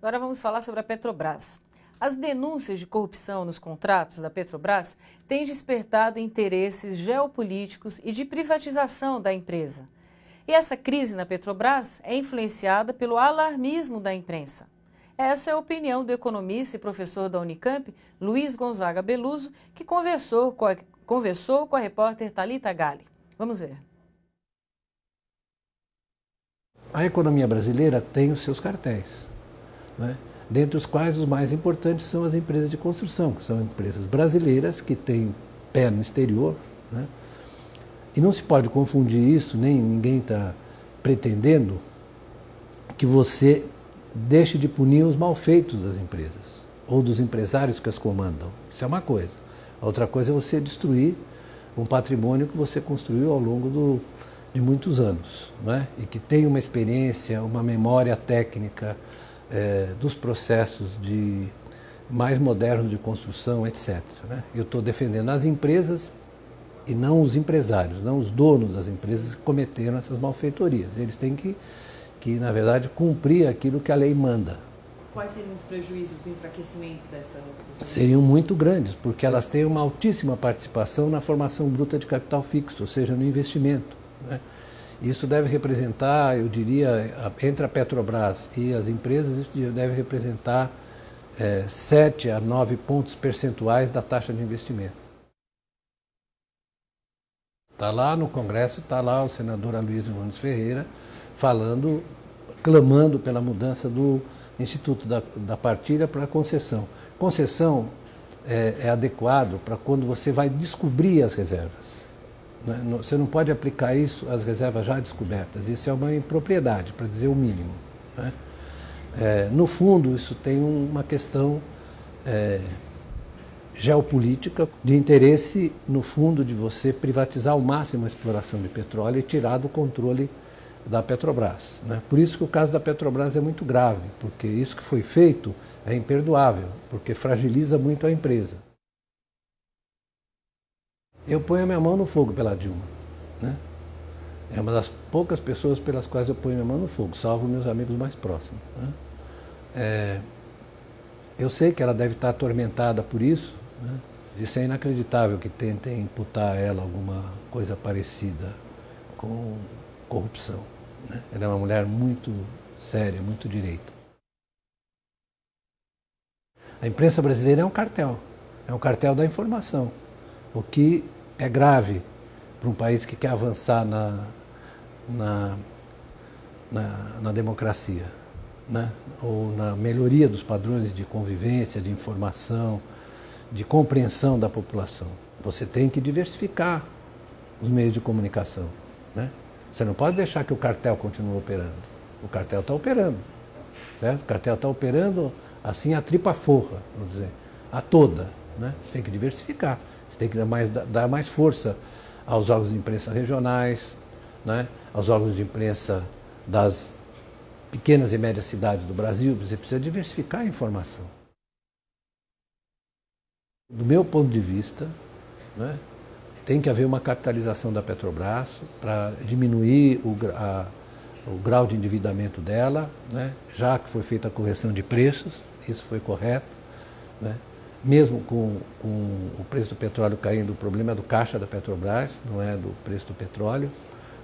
Agora vamos falar sobre a Petrobras. As denúncias de corrupção nos contratos da Petrobras têm despertado interesses geopolíticos e de privatização da empresa. E essa crise na Petrobras é influenciada pelo alarmismo da imprensa. Essa é a opinião do economista e professor da Unicamp, Luiz Gonzaga Beluso, que conversou com a repórter Thalita Galli. Vamos ver. A economia brasileira tem os seus cartéis, né? Dentre os quais os mais importantes são as empresas de construção, que são empresas brasileiras que têm pé no exterior, né? E não se pode confundir isso, nem ninguém está pretendendo que você deixe de punir os malfeitos das empresas ou dos empresários que as comandam. Isso é uma coisa. A outra coisa é você destruir um patrimônio que você construiu ao longo de muitos anos, né? E que tem uma experiência, uma memória técnica dos processos mais modernos de construção, etc., né? Eu estou defendendo as empresas e não os empresários, não os donos das empresas que cometeram essas malfeitorias. Eles têm que na verdade, cumprir aquilo que a lei manda. Quais seriam os prejuízos do enfraquecimento dessa lei? Seriam muito grandes, porque elas têm uma altíssima participação na formação bruta de capital fixo, ou seja, no investimento, né? Isso deve representar, eu diria, entre a Petrobras e as empresas, isso deve representar 7 a 9 pontos percentuais da taxa de investimento. Está lá no Congresso, está lá o senador Aloysio Nunes Ferreira, clamando pela mudança do Instituto da Partilha para a concessão. Concessão é adequado para quando você vai descobrir as reservas, né? Você não pode aplicar isso às reservas já descobertas. Isso é uma impropriedade, para dizer o mínimo, né? No fundo, isso tem uma questão geopolítica de interesse, no fundo, de você privatizar ao máximo a exploração de petróleo e tirar do controle da Petrobras, né? Por isso que o caso da Petrobras é muito grave, porque isso que foi feito é imperdoável, porque fragiliza muito a empresa. Eu ponho a minha mão no fogo pela Dilma, né? É uma das poucas pessoas pelas quais eu ponho a mão no fogo, salvo meus amigos mais próximos, né? Eu sei que ela deve estar atormentada por isso, né? Isso é inacreditável que tentem imputar a ela alguma coisa parecida com corrupção, né? Ela é uma mulher muito séria, muito direita. A imprensa brasileira é um cartel da informação, o que é grave para um país que quer avançar na democracia, né? Ou na melhoria dos padrões de convivência, de informação, de compreensão da população. Você tem que diversificar os meios de comunicação, né? Você não pode deixar que o cartel continue operando. O cartel está operando, certo? O cartel está operando assim a tripa forra, vamos dizer, a toda, né? Você tem que diversificar, você tem que dar mais força aos órgãos de imprensa regionais, né? Aos órgãos de imprensa das pequenas e médias cidades do Brasil. Você precisa diversificar a informação. Do meu ponto de vista, né, tem que haver uma capitalização da Petrobras para diminuir o grau de endividamento dela, né, já que foi feita a correção de preços, isso foi correto, né. Mesmo com o preço do petróleo caindo, o problema é do caixa da Petrobras, não é do preço do petróleo,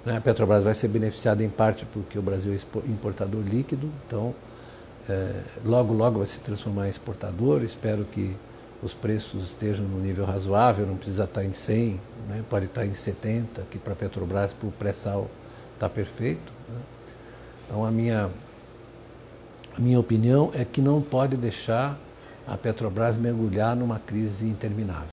né. A Petrobras vai ser beneficiada em parte porque o Brasil é importador líquido, então logo vai se transformar em exportador. Espero que os preços estejam no nível razoável, não precisa estar em 100, né? Pode estar em 70, que para a Petrobras, para o pré-sal, está perfeito, né? Então a minha opinião é que não pode deixar a Petrobras mergulhar numa crise interminável.